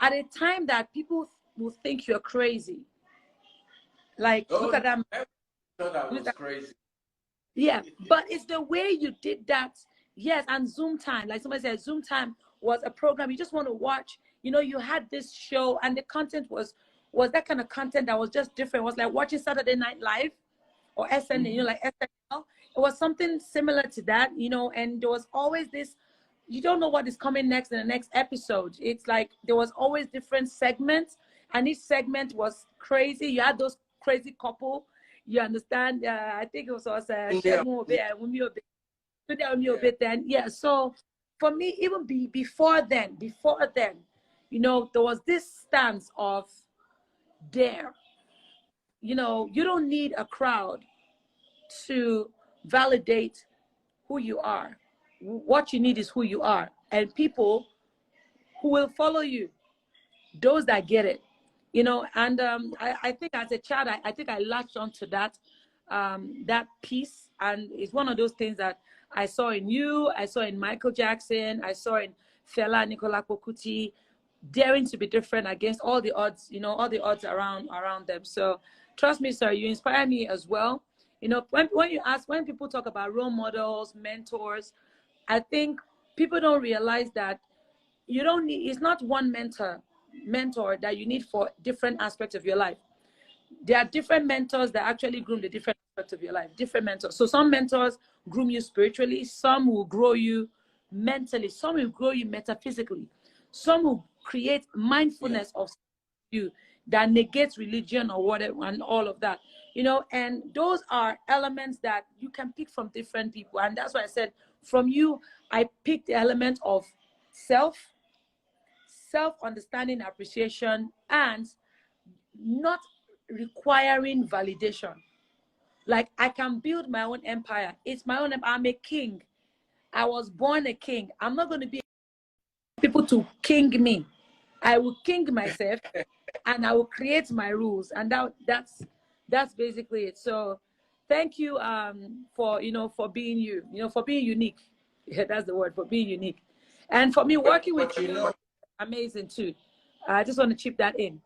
at a time that people will think you're crazy. Like, Oh, look at that. I thought I was crazy. Yeah, but it's the way you did that. Yes, and Zoom time, like somebody said, Zoom time was a program you just want to watch. You know, you had this show, and the content was that kind of content that was just different. It was like watching Saturday Night Live or SNL, you know, like SNL. It was something similar to that, you know, and there was always this, you don't know what is coming next in the next episode. It's like there was always different segments, and each segment was crazy. You had those crazy couple, you understand? I think it was also Shegun Obe and Wunmi Obe then. Yeah, so for me, even before then, you know, there was this stance of dare. You know, you don't need a crowd to validate who you are. What you need is who you are, and people who will follow you, those that get it, you know. And I think as a child, I think I latched onto that that piece, and it's one of those things that I saw in you, I saw in Michael Jackson, I saw in Fela Nicola Kokuti, daring to be different against all the odds, you know, all the odds around them. So trust me, sir, you inspire me as well. You know, when when people talk about role models, mentors, I think people don't realize that you don't need, it's not one mentor that you need for different aspects of your life. There are different mentors that actually groom the different aspects of your life, different mentors. So some mentors groom you spiritually, some will grow you mentally, some will grow you metaphysically, some will create mindfulness of you that negates religion or whatever and all of that, you know. And those are elements that you can pick from different people. And that's why I said from you, I picked the element of self-understanding, appreciation, and not requiring validation. Like, I can build my own empire. It's my own empire. I'm a king. I was born a king. I'm not going to be people to king me. I will king myself and I will create my rules. And that's basically it. So thank you for, you know, for being you, you know, for being unique. Yeah, that's the word, for being unique. And for me, working with you, know, amazing too. I just want to chip that in.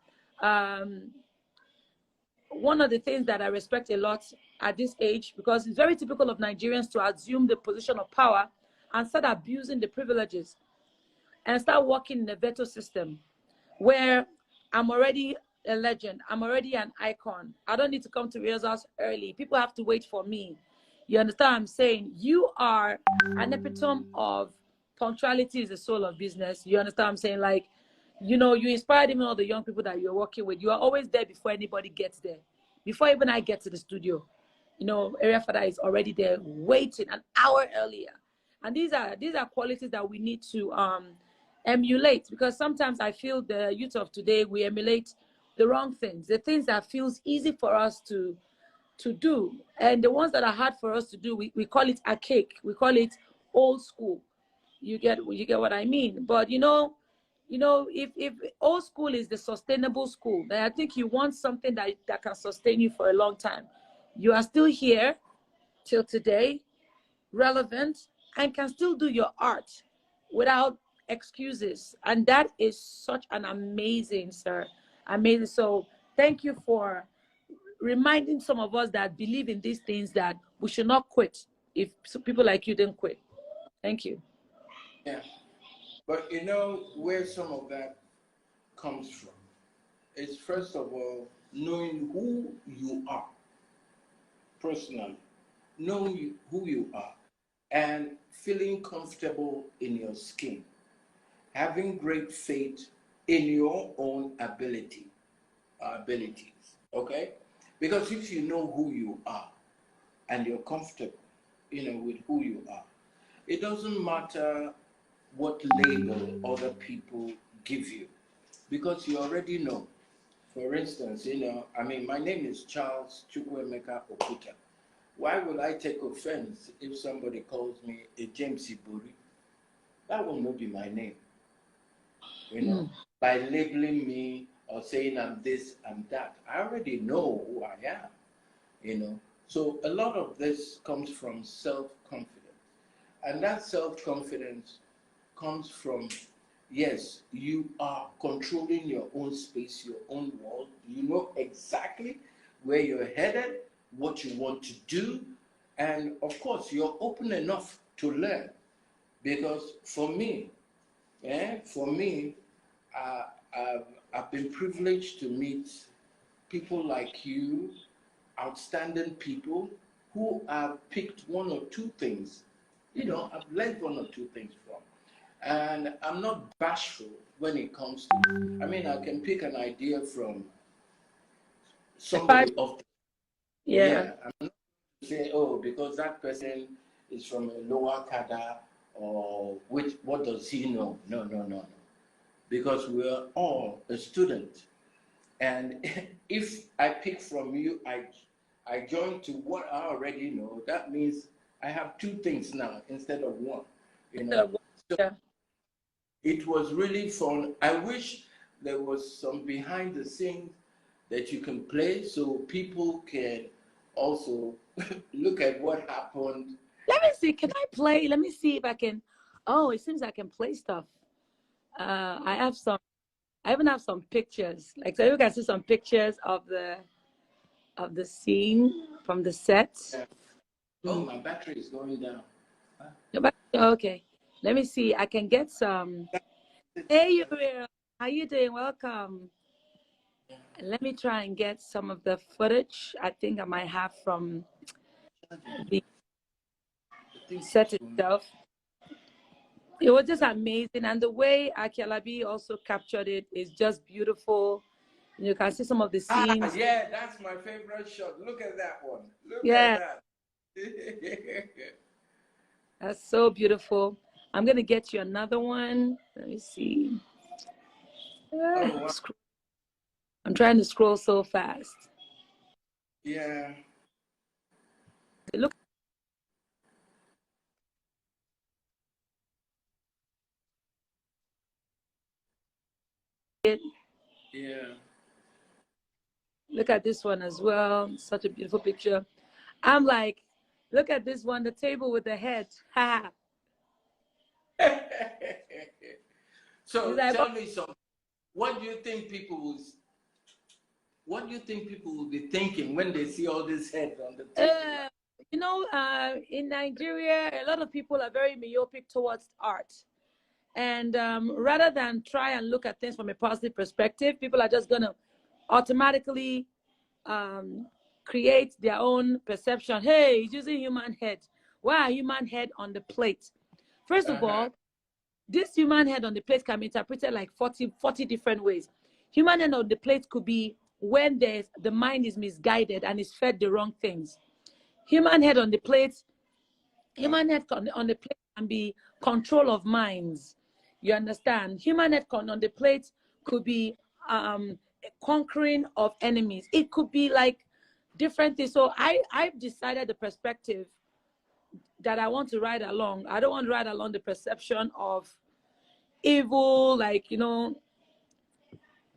One of the things that I respect a lot at this age, because it's very typical of Nigerians to assume the position of power and start abusing the privileges and start working in a veto system where I'm already a legend, I'm already an icon. I don't need to come to rehearsals early. People have to wait for me. You understand what I'm saying? You are an epitome of punctuality is the soul of business. You understand what I'm saying? Like, you know, you inspired even all the young people that you're working with. You are always there before anybody gets there. Before even I get to the studio, you know, Area Father is already there waiting an hour earlier. And these are qualities that we need to emulate, because sometimes I feel the youth of today, we emulate the wrong things, the things that feels easy for us to do, and the ones that are hard for us to do, we call it archaic, we call it old school. You get what I mean? But you know, if old school is the sustainable school, then I think you want something that can sustain you for a long time. You are still here till today, relevant, and can still do your art without excuses. And that is such an amazing, sir. Amazing. So thank you for reminding some of us that believe in these things that we should not quit if people like you didn't quit. Thank you. Yeah. But you know where some of that comes from? It's first of all knowing who you are personally, knowing who you are, and feeling comfortable in your skin, having great faith in your own abilities. Okay, because if you know who you are and you're comfortable, you know, with who you are, it doesn't matter what label other people give you, because you already know. For instance, you know, I mean, my name is Charles Chukwuemeka Okuta. Why would I take offense if somebody calls me a James Iburi? That will not be my name, you know, by labeling me or saying I'm this, I'm that. I already know who I am, you know. So a lot of this comes from self-confidence. And that self-confidence comes from yes, you are controlling your own space, your own world. You know exactly where you're headed, what you want to do, and of course, you're open enough to learn. Because for me, uh, I've been privileged to meet people like you, outstanding people who have picked one or two things. I've learned one or two things from. And I'm not bashful when it comes to, I mean, I can pick an idea from somebody of, Yeah. yeah, I'm not say, oh, because that person is from a lower cadre, or which, what does he know? No, no, no, no. Because we're all a student. And if I pick from you, I join to what I already know. That means I have two things now instead of one. So Yeah. it was really fun. I wish there was some behind the scenes that you can play so people can also look at what happened. Let me see. Can I play? Let me see if I can. Oh, it seems I can play stuff. I have some. I even have some pictures. Like, so you can see some pictures of the scene from the set. Oh, my battery is going down. Okay. Let me see. I can get some. Hey, Uriel. How you doing? Welcome. Let me try and get some of the footage I think I might have from the set itself. It was just amazing. And the way Akialabi also captured it is just beautiful. You can see some of the scenes. Yeah, that's my favorite shot. Look at that one. Look at Yeah, that. that's so beautiful. I'm going to get you another one. Let me see. Oh, wow. I'm trying to scroll so fast. Yeah. Look. Yeah. Look at this one as well. Such a beautiful picture. I'm like, look at this one, the table with the head. Ha. So Like, tell me something. What do you think people will what do you think people will be thinking when they see all these heads on the table? in Nigeria, a lot of people are very myopic towards art. And rather than try and look at things from a positive perspective, people are just going to automatically create their own perception. Hey, he's using human head. Why are human head on the plate? First of all, this human head on the plate can be interpreted like 40 different ways. Human head on the plate could be when the mind is misguided and is fed the wrong things. Human head on the plate, human head on the plate can be control of minds. You understand? Human head on the plate could be conquering of enemies. It could be like different things. So I've decided the perspective that I want to ride along. I don't want to ride along the perception of evil, like, can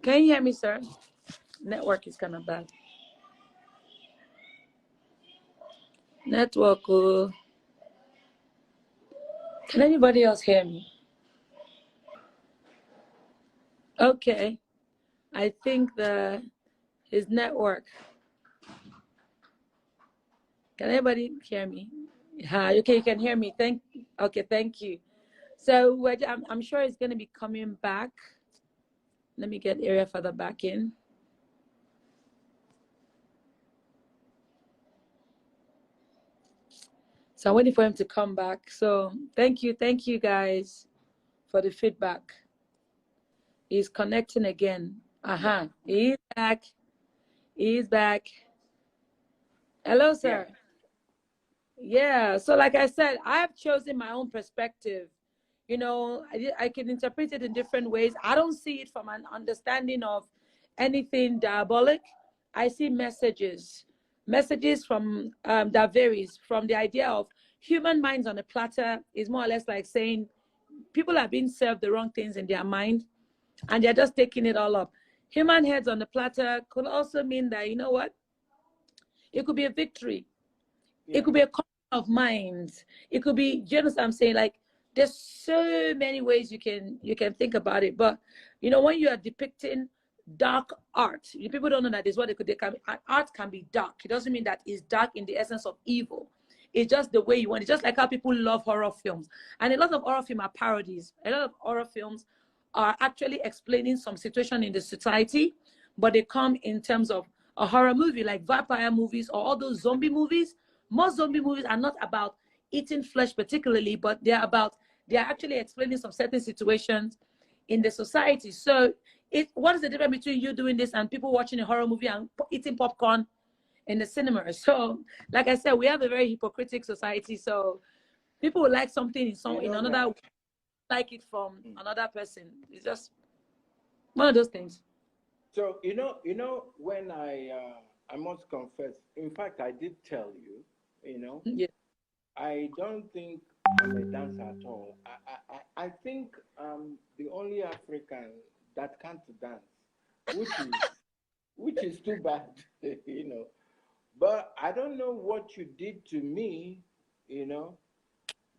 you hear me, sir? Network is kind of bad. Network. Can anybody else hear me? Okay. I think his network. Can anybody hear me? Okay, you can hear me. Okay, thank you. So I'm sure it's going to be coming back. Let me get area further back in. So I'm waiting for him to come back. So thank you guys for the feedback. He's connecting again. He's back. He's back. Hello, sir. Yeah. So like I said, I have chosen my own perspective. I can interpret it in different ways. I don't see it from an understanding of anything diabolic. I see messages from that varies from the idea of human minds on a platter is more or less like saying people are being served the wrong things in their mind and they're just taking it all up. Human heads on the platter could also mean that, you know what? It could be a victory. Yeah. It could be a conquering of minds. It could be, you understand what I'm saying? Like, There's so many ways you can think about it. But you know, when you are depicting dark art, people don't know that is what they can. Art can be dark. It doesn't mean that it's dark in the essence of evil. It's just the way you want it. Just like how people love horror films, and a lot of horror films are parodies. A lot of horror films are actually explaining some situation in the society, but they come in terms of a horror movie, like vampire movies or all those zombie movies. Most zombie movies are not about eating flesh particularly, but they are actually explaining some certain situations in the society. So what is the difference between you doing this and people watching a horror movie and eating popcorn in the cinema? So like I said, we have a very hypocritical society. So people will like something in another way, like it from another person. It's just one of those things. So when I must confess. In fact, I did tell you. Yeah. I don't think I'm a dancer at all. I think I'm the only African that can't dance, which is too bad, you know. But I don't know what you did to me, you know.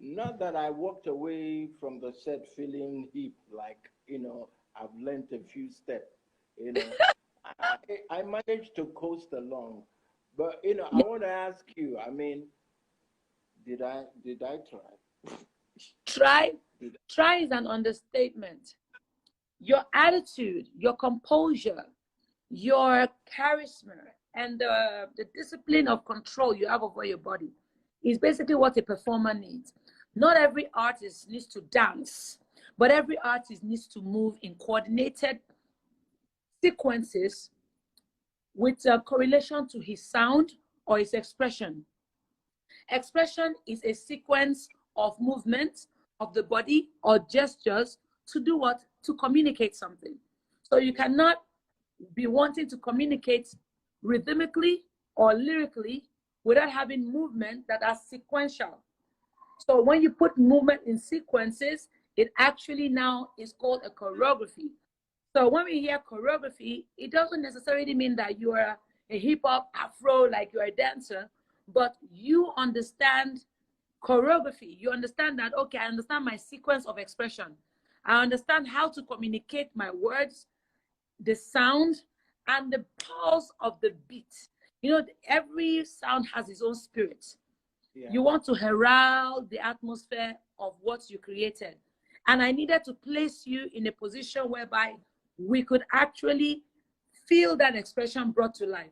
Not that I walked away from the set feeling hip, like, I've learned a few steps, you know. I managed to coast along. But, I want to ask you, I mean, did I try? Try, Did try is an understatement. Your attitude, your composure, your charisma, and the discipline of control you have over your body is basically what a performer needs. Not every artist needs to dance, but every artist needs to move in coordinated sequences with a correlation to his sound or his expression. Expression is a sequence of movements of the body or gestures to do what? To communicate something. So you cannot be wanting to communicate rhythmically or lyrically without having movement that are sequential. So when you put movement in sequences, it actually now is called a choreography. So when we hear choreography, it doesn't necessarily mean that you are a hip hop afro, like you're a dancer, but you understand choreography. You understand that, okay, I understand my sequence of expression. I understand how to communicate my words, the sound, and the pulse of the beat. You know, every sound has its own spirit. Yeah. You want to herald the atmosphere of what you created. And I needed to place you in a position whereby we could actually feel that expression brought to life.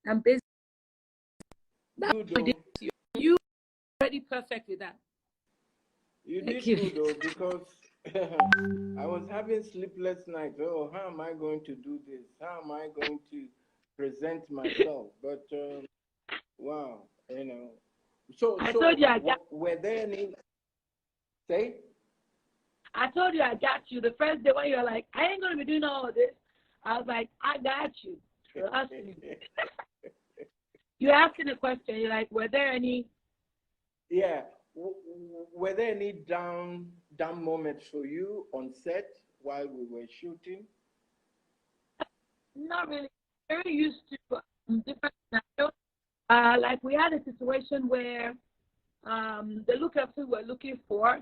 And basically, that's Good what we did. though. You already perfect with that. You Thank did you. good though, because I was having sleepless nights. Oh, how am I going to do this? How am I going to present myself? But wow, you know. So I told so you I got were there any say? I told you I got you. The first day when you were like, I ain't gonna be doing all of this, I was like, I got you. Trust me. You're asking a question. You're like, were there any? Yeah. Were there any down moments for you on set while we were shooting? Not really. Very used to different scenarios. Like we had a situation where the lookers who were looking for,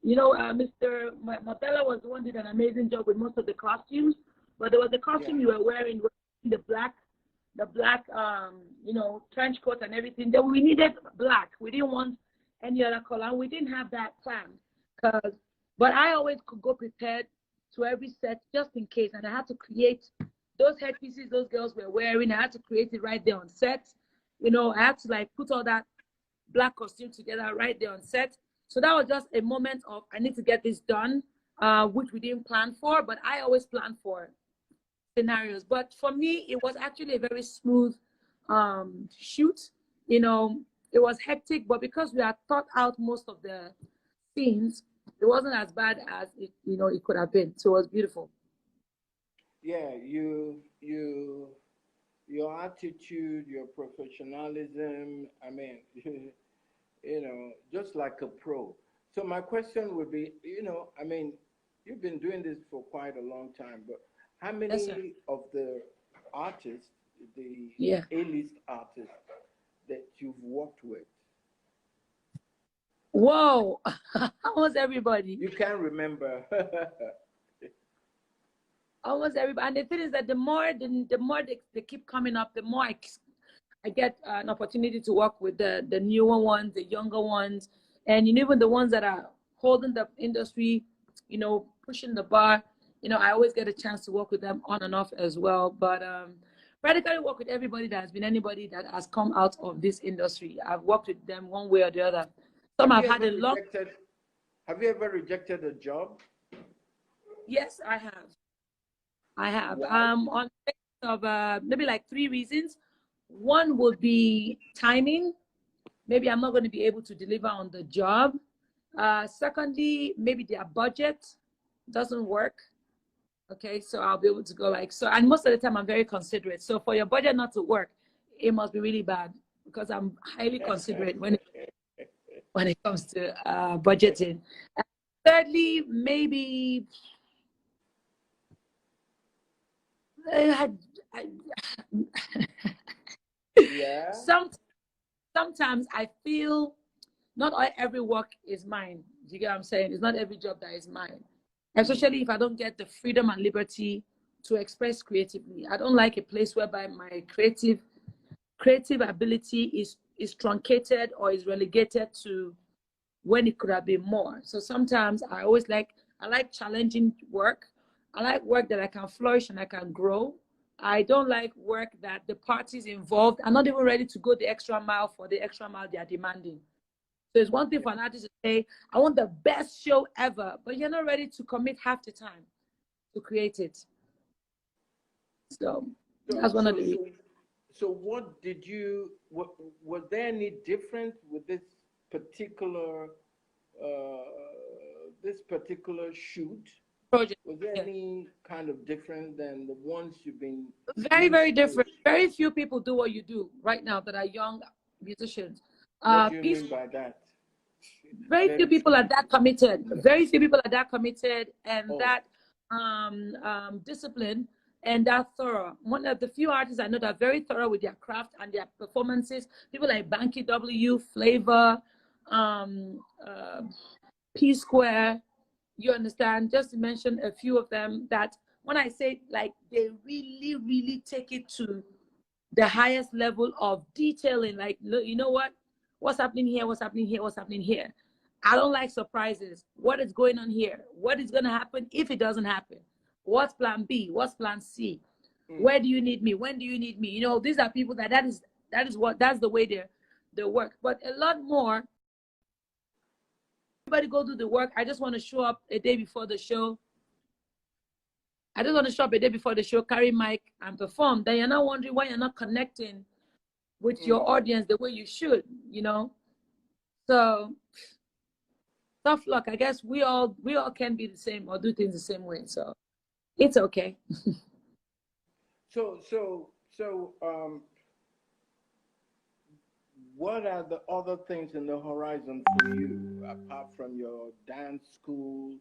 Mr. Motella was the one who did an amazing job with most of the costumes, but there was a Yeah. costume you were wearing, the black, trench coat and everything. Then we needed black. We didn't want any other color. And we didn't have that planned, but I always could go prepared to every set just in case, and I had to create those headpieces those girls were wearing. I had to create it right there on set. I had to like put all that black costume together right there on set. So that was just a moment of I need to get this done, which we didn't plan for, but I always plan for scenarios. But for me, it was actually a very smooth shoot. You know, it was hectic, but because we had thought out most of the scenes, it wasn't as bad as it could have been. So it was beautiful. Yeah, your attitude, your professionalism, I mean, just like a pro. So my question would be, I mean, you've been doing this for quite a long time, but how Yes, sir. many of the artists, the Yeah. A-list artists that you've worked with? Whoa, almost everybody. You can't remember. Almost everybody. And the thing is that the more they keep coming up, the more I get an opportunity to work with the newer ones, the younger ones, and even the ones that are holding the industry, pushing the bar. I always get a chance to work with them on and off as well. But practically work with everybody that has been anybody that has come out of this industry. I've worked with them one way or the other. Some have had a long. Have you ever rejected a job? Yes, I have. Wow. On the basis of maybe like 3 reasons. One would be timing. Maybe I'm not going to be able to deliver on the job. Secondly, maybe their budget doesn't work. Okay, so I'll be able to go and most of the time I'm very considerate. So for your budget not to work, it must be really bad, because I'm highly considerate when it comes to budgeting. And thirdly, maybe Yeah. Sometimes I feel not every work is mine. Do you get what I'm saying? It's not every job that is mine. Especially if I don't get the freedom and liberty to express creatively. I don't like a place whereby my creative ability is truncated or is relegated to when it could have been more. So sometimes I like challenging work. I like work that I can flourish and I can grow. I don't like work that the parties involved are not even ready to go the extra mile for the extra mile they are demanding. So it's one thing for an artist to say, I want the best show ever, but you're not ready to commit half the time to create it. So that's one of the reasons. So what was there any difference with particular this particular shoot? Project. Was there any kind of different than the ones you've been? Very, very different. Very few people do what you do right now that are young musicians. What do you mean by that? Very few people are that committed. Very few people are that committed and that disciplined and that thorough. One of the few artists I know that are very thorough with their craft and their performances. People like Banky W, Flavor, P Square. You understand? Just to mention a few of them, that when I say like they really, really take it to the highest level of detailing, like, you know what's happening here, what's happening here, what's happening here. I don't like surprises. What is going on here? What is going to happen if it doesn't happen? What's plan B? What's plan C? Where do you need me? When do you need me? These are people that's the way they work. But a lot more, everybody go do the work. I just want to show up a day before the show. Carry mic and perform. Then you're not wondering why you're not connecting with your audience the way you should, So tough luck. I guess we all can be the same or do things the same way. So it's okay. So what are the other things in the horizon for you, apart from your dance school,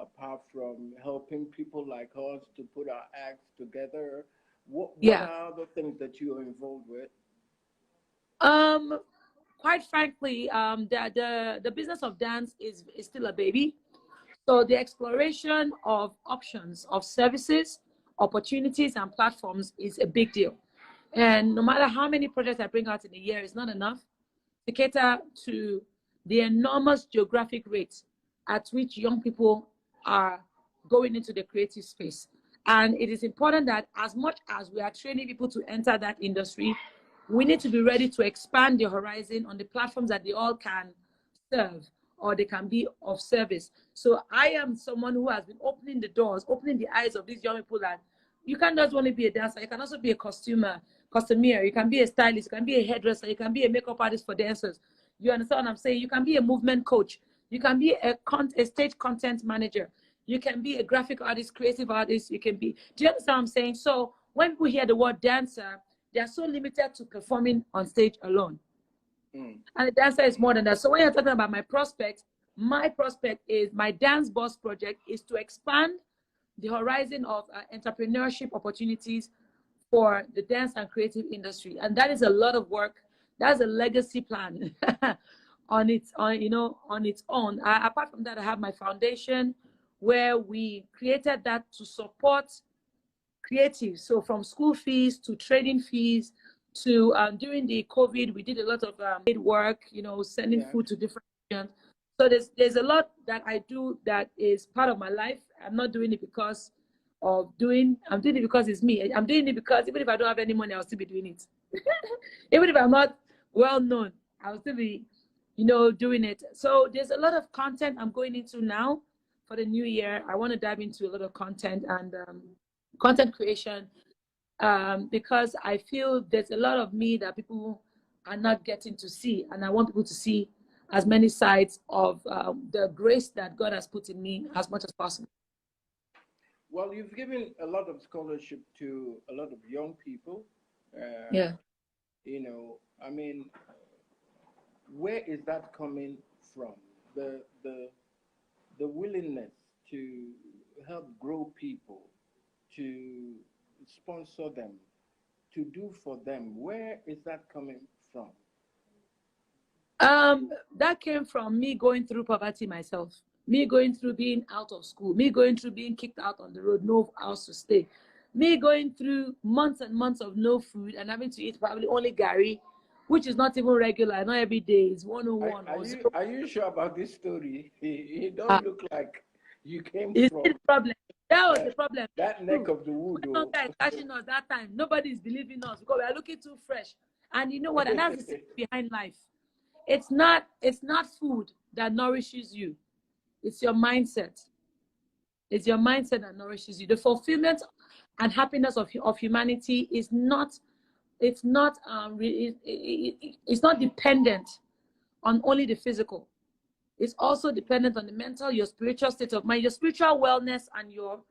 apart from helping people like us to put our acts together? What are other things that you are involved with? Quite frankly, the business of dance is still a baby. So the exploration of options, of services, opportunities, and platforms is a big deal. And no matter how many projects I bring out in a year, it's not enough to cater to the enormous geographic rates at which young people are going into the creative space. And it is important that as much as we are training people to enter that industry, we need to be ready to expand the horizon on the platforms that they all can serve or they can be of service. So I am someone who has been opening the doors, opening the eyes of these young people that you can't just only be a dancer, you can also be a costumier, you can be a stylist, you can be a hairdresser, you can be a makeup artist for dancers. You understand what I'm saying? You can be a movement coach, you can be a stage content manager, you can be a graphic artist, creative artist, you can be, do you understand what I'm saying? So when people hear the word dancer, they are so limited to performing on stage alone. And the dancer is more than that. So when you're talking about my prospect is my Dance Boss project is to expand the horizon of entrepreneurship opportunities for the dance and creative industry. And that is a lot of work. That's a legacy plan on its own. Apart from that, I have my foundation where we created that to support creatives. So from school fees to training fees to during the COVID, we did a lot of paid work, sending food to different regions. So there's a lot that I do that is part of my life. I'm not doing it because I'm doing it because it's me. I'm doing it because even if I don't have any money, I'll still be doing it. Even if I'm not well known, I'll still be, doing it. So there's a lot of content I'm going into now for the new year. I want to dive into a lot of content and content creation because I feel there's a lot of me that people are not getting to see, and I want people to see as many sides of the grace that God has put in me as much as possible. Well, you've given a lot of scholarship to a lot of young people. Yeah. I mean, where is that coming from? The willingness to help grow people, to sponsor them, to do for them. Where is that coming from? That came from me going through poverty myself, me going through being out of school, me going through being kicked out on the road, no house to stay, me going through months and months of no food and having to eat probably only gari, which is not even regular, not every day. It's 101 or 0. Are you sure about this story? It Uh, don't look like you came it's from the problem. That was the problem. that neck of the wood. When guy is catching us that time, nobody's believing us because we are looking too fresh. And you know what? And that's the secret behind life. It's not food that nourishes you. It's your mindset. It's your mindset that nourishes you. The fulfillment and happiness of humanity is not it's not dependent on only the physical. It's also dependent on the mental, your spiritual state of mind, your spiritual wellness, and your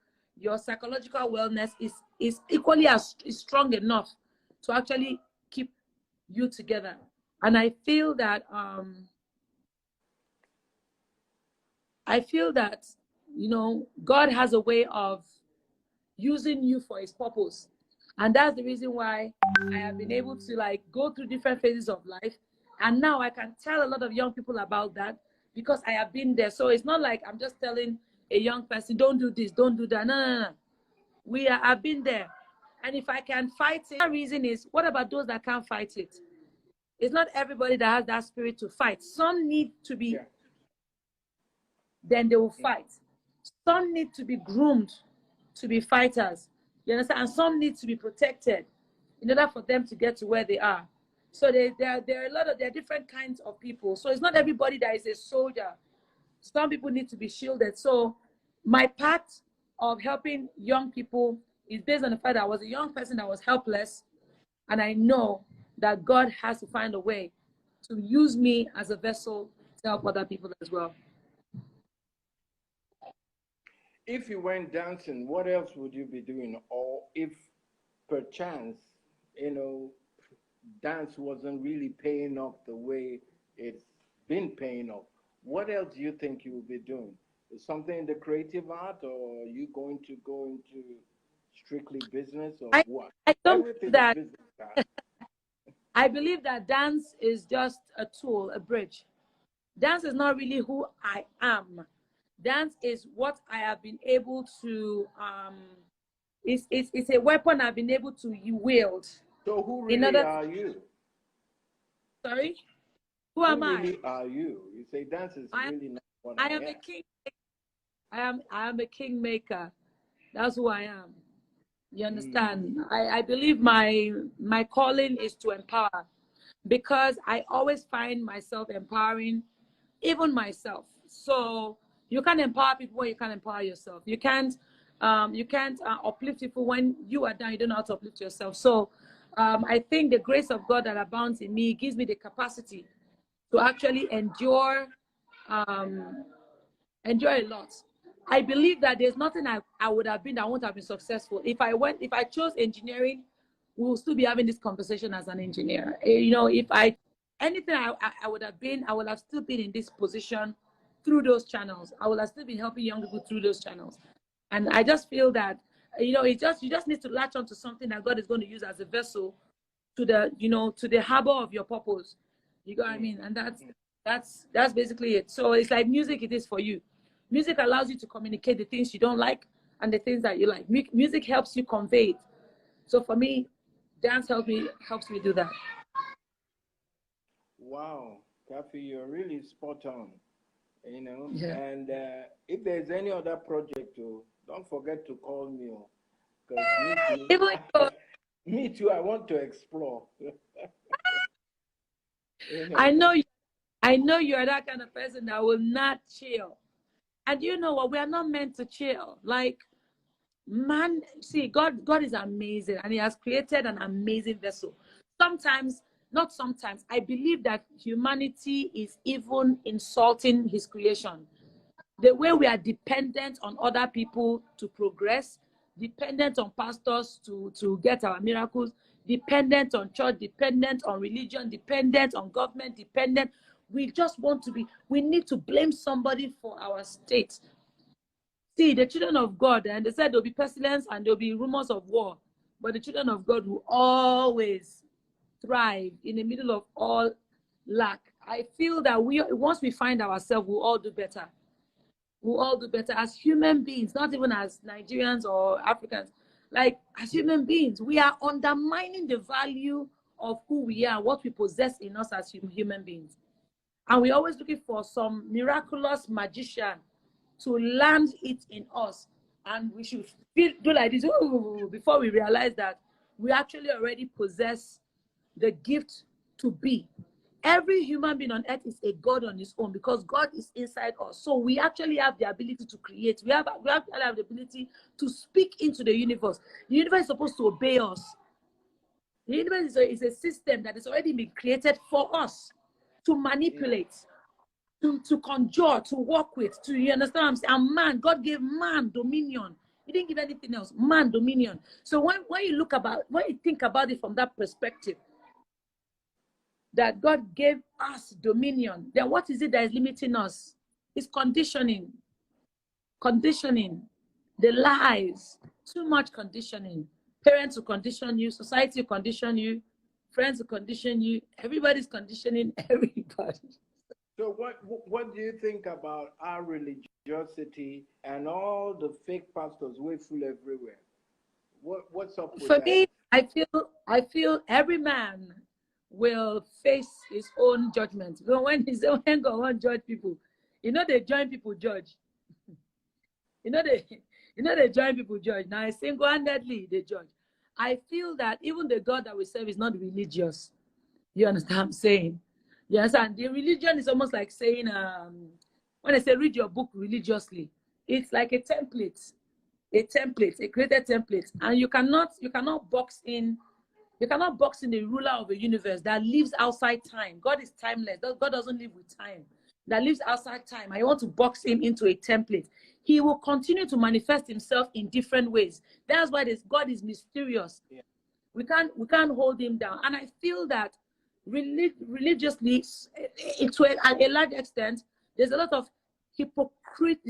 psychological wellness is equally is strong enough to actually keep you together. And I feel that God has a way of using you for his purpose. And that's the reason why I have been able to go through different phases of life. And now I can tell a lot of young people about that because I have been there. So it's not like I'm just telling a young person, don't do this, don't do that. No. I've been there. And if I can fight it, the reason is, what about those that can't fight it? It's not everybody that has that spirit to fight. Some need to be, then they will fight. Some need to be groomed to be fighters. You understand? And some need to be protected in order for them to get to where they are. So there are different kinds of people. So it's not everybody that is a soldier. Some people need to be shielded. So my part of helping young people is based on the fact that I was a young person that was helpless. And I know that God has to find a way to use me as a vessel to help other people as well. If you went dancing, what else would you be doing? Or if perchance, dance wasn't really paying off the way it's been paying off, what else do you think you will be doing? Is something in the creative art, or are you going to go into strictly business, or what? I don't Everything that. is business. I believe that dance is just a tool, a bridge. Dance is not really who I am. Dance is what I have been able to it's a weapon I've been able to wield. So who really are you? Sorry? Who am I? Who really are you? You say dance is really not what I am. A king. I am a kingmaker. That's who I am. You understand? I believe my calling is to empower, because I always find myself empowering even myself. So you can't empower people when you can't empower yourself. You can't uplift people when you are down. You don't know how to uplift yourself. So I think the grace of God that abounds in me gives me the capacity to actually endure a lot. I believe that there's nothing I would have been that won't have been successful. If I chose engineering, we will still be having this conversation as an engineer. If anything I would have been, I would have still been in this position through those channels. I would have still been helping young people through those channels. And I just feel that, you just need to latch onto something that God is going to use as a vessel to the harbor of your purpose. You got what I mean? And That's basically it. So it's like music, it is for you. Music allows you to communicate the things you don't like and the things that you like. Music helps you convey it. So for me, dance helps me do that. Wow, Kaffy, you're really spot on. You know, Yeah. and if there's any other project, oh, don't forget to call me, because me too, Even though me too, I want to explore. You know. I know I know you're that kind of person that will not chill. And you know what? We are not meant to chill. Like, man, see, God is amazing and He has created an amazing vessel. Sometimes, not sometimes, I believe that humanity is even insulting His creation. The way we are dependent on other people to progress, dependent on pastors to get our miracles, dependent on church, dependent on religion, dependent on government, dependent. We just want to be, we need to blame somebody for our state. See, the children of God, and they said there'll be pestilence and there'll be rumors of war, but the children of God will always thrive in the middle of all lack. I feel that once we find ourselves, we'll all do better. We'll all do better as human beings, not even as Nigerians or Africans. Like, as human beings, we are undermining the value of who we are, what we possess in us as human beings. And we're always looking for some miraculous magician to land it in us. And we should do like this before we realize that we actually already possess the gift to be. Every human being on earth is a God on his own because God is inside us. So we actually have the ability to create. We have the ability to speak into the universe. The universe is supposed to obey us. The universe is a system that has already been created for us to manipulate, to conjure, to work with, to, you understand what I'm saying? And man, God gave man dominion. He didn't give anything else, man dominion. So when you think about it from that perspective, that God gave us dominion, then what is it that is limiting us? It's conditioning. Conditioning. The lies. Too much conditioning. Parents will condition you. Society will condition you. Friends will condition you. Everybody's conditioning everybody. So what do you think about our religiosity and all the fake pastors we fool everywhere? What's up with For that? me, I feel every man will face his own judgment. So when God wants judge people, they join people judge. You know they they join people judge. Now single-handedly they judge. I feel that even the God that we serve is not religious. You understand what I'm saying? You understand? The religion is almost like saying, when I say read your book religiously, it's like a template, a created template, and you cannot box in. You cannot box in the ruler of a universe that lives outside time. God is timeless. God doesn't live with time. That lives outside time. I want to box him into a template. He will continue to manifest himself in different ways. That's why God is mysterious. Yeah. We can't hold him down. And I feel that religiously, to a large extent, there's a lot of hypocritic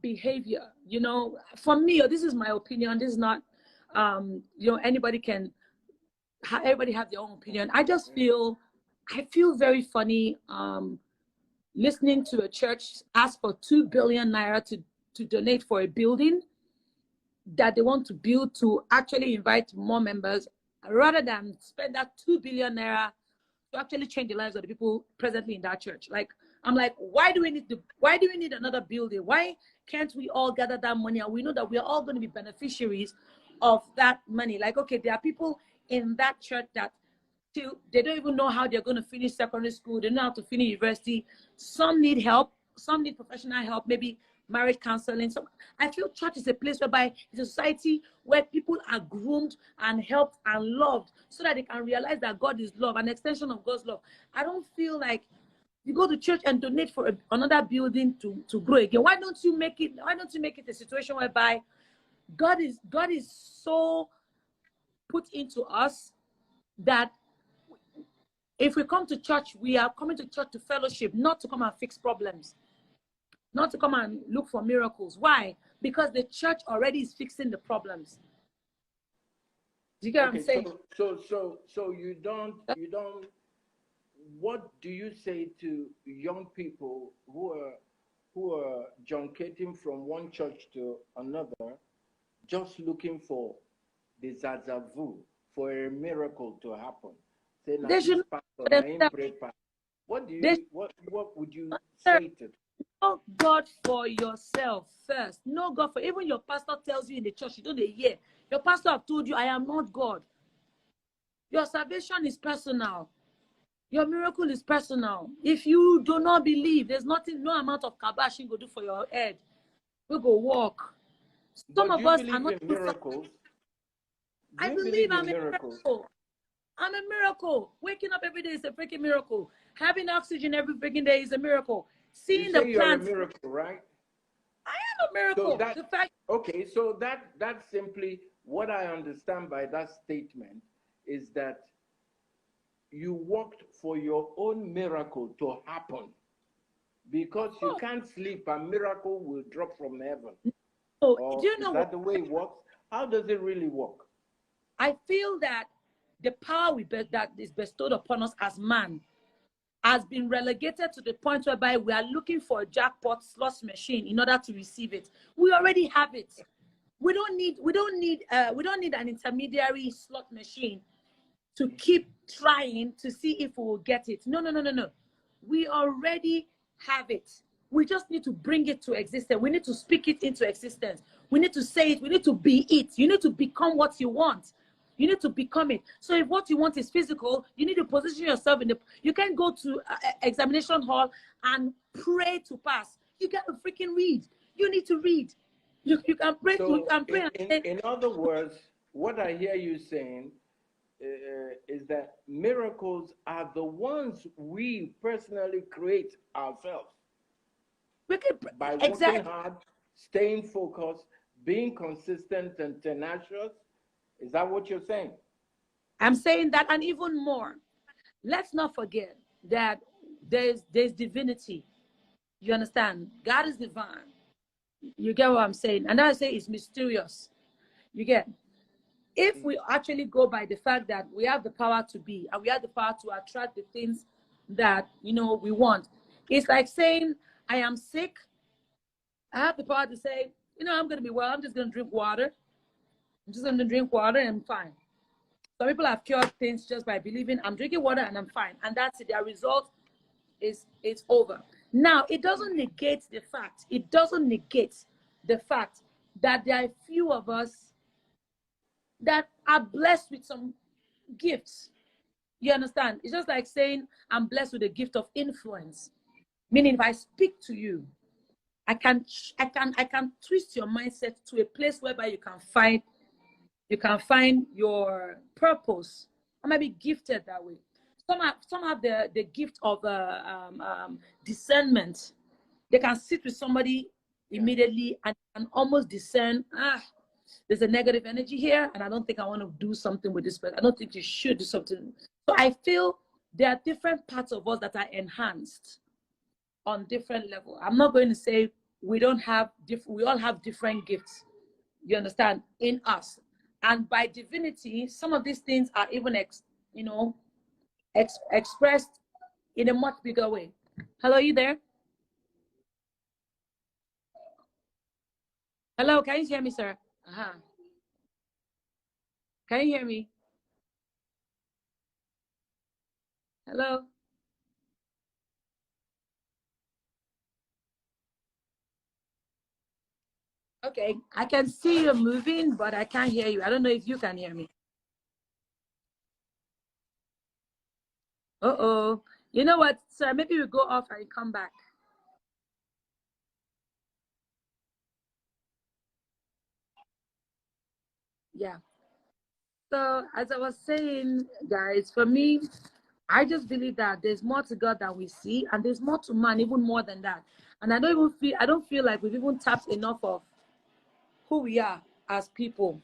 behavior. For me, or this is my opinion. This is not, everybody have their own opinion. I feel very funny listening to a church ask for 2 billion naira to donate for a building that they want to build to actually invite more members, rather than spend that 2 billion naira to actually change the lives of the people presently in that church. Like, I'm like, why do we need another building? Why can't we all gather that money and we know that we are all going to be beneficiaries of that money? Like, okay, there are people in that church that they don't even know how they're going to finish secondary school. They don't know how to finish university. Some need help. Some need professional help, maybe marriage counseling. So I feel church is a place whereby it's a society where people are groomed and helped and loved so that they can realize that God is love, an extension of God's love. I don't feel like you go to church and donate for another building to grow again. Why don't you make it a situation whereby God is so put into us that if we come to church, we are coming to church to fellowship, not to come and fix problems, not to come and look for miracles. Why? Because the church already is fixing the problems. Do you get what I'm saying? So you don't what do you say to young people who are junketing from one church to another, just looking for the zazavu, for a miracle to happen? Say now They this should pastor, know now him themselves. pray pass. What do They you what would you should say to them? know God for yourself first. Know God for, even your pastor tells you in the church, you don't hear. Your pastor have told you, I am not God. Your salvation is personal. Your miracle is personal. If you do not believe, there's nothing, no amount of kabash you go do for your head. We go walk. Some But do of you us are believe not in even. miracles? Do I you believe believe I'm in a miracles? miracle. I'm a miracle. Waking up every day is a freaking miracle. Having oxygen every freaking day is a miracle. You Seeing the say you're a plants, miracle, right? I am a So miracle. that, The fact, okay, so that's simply what I understand by that statement, is that you worked for your own miracle to happen, because you oh, can't sleep, a miracle will drop from heaven. oh, do Or you is know what? that the way it works? How does it really work? I feel that the power that is bestowed upon us as man has been relegated to the point whereby we are looking for a jackpot slot machine in order to receive it. We already have it. We don't need an intermediary slot machine to keep trying to see if we will get it. No, no, no, no, no. We already have it. We just need to bring it to existence. We need to speak it into existence. We need to say it. We need to be it. You need to become what you want. You need to become it. So if what you want is physical, you need to position yourself in the. You can't go to examination hall and pray to pass. You got to freaking read. You need to read. You can pray to. You So, can pray and say, in other words, what I hear you saying is that miracles are the ones we personally create ourselves we can by working exactly. hard, staying focused, being consistent and tenacious. Is that what you're saying? I'm saying that, and even more. Let's not forget that there's divinity. You understand? God is divine. You get what I'm saying? And I say it's mysterious. You get. If we actually go by the fact that we have the power to be, and we have the power to attract the things that we want, it's like saying, I am sick. I have the power to say, I'm going to be well. I'm just going to drink water. I'm just going to drink water and I'm fine. Some people have cured things just by believing, I'm drinking water and I'm fine. And that's it. Their result is it's over. Now, it doesn't negate the fact. It doesn't negate the fact that there are few of us that are blessed with some gifts. You understand? It's just like saying, I'm blessed with a gift of influence. Meaning, if I speak to you, I can twist your mindset to a place whereby you can find your purpose. I might be gifted that way. Some have the gift of discernment. They can sit with somebody immediately and can almost discern, there's a negative energy here, and I don't think I want to do something with this person. I don't think you should do something. So I feel there are different parts of us that are enhanced on different level. I'm not going to say we don't have we all have different gifts. You understand? In us. And by divinity, some of these things are even expressed in a much bigger way. Hello, you there? Hello, can you hear me, sir? Uh-huh. Can you hear me? Hello? Okay, I can see you moving, but I can't hear you. I don't know if you can hear me. Uh-oh. You know what, sir? Maybe we go off and come back. Yeah. So as I was saying, guys, for me, I just believe that there's more to God than we see, and there's more to man, even more than that. And I don't feel like we've even tapped enough of who we are as people.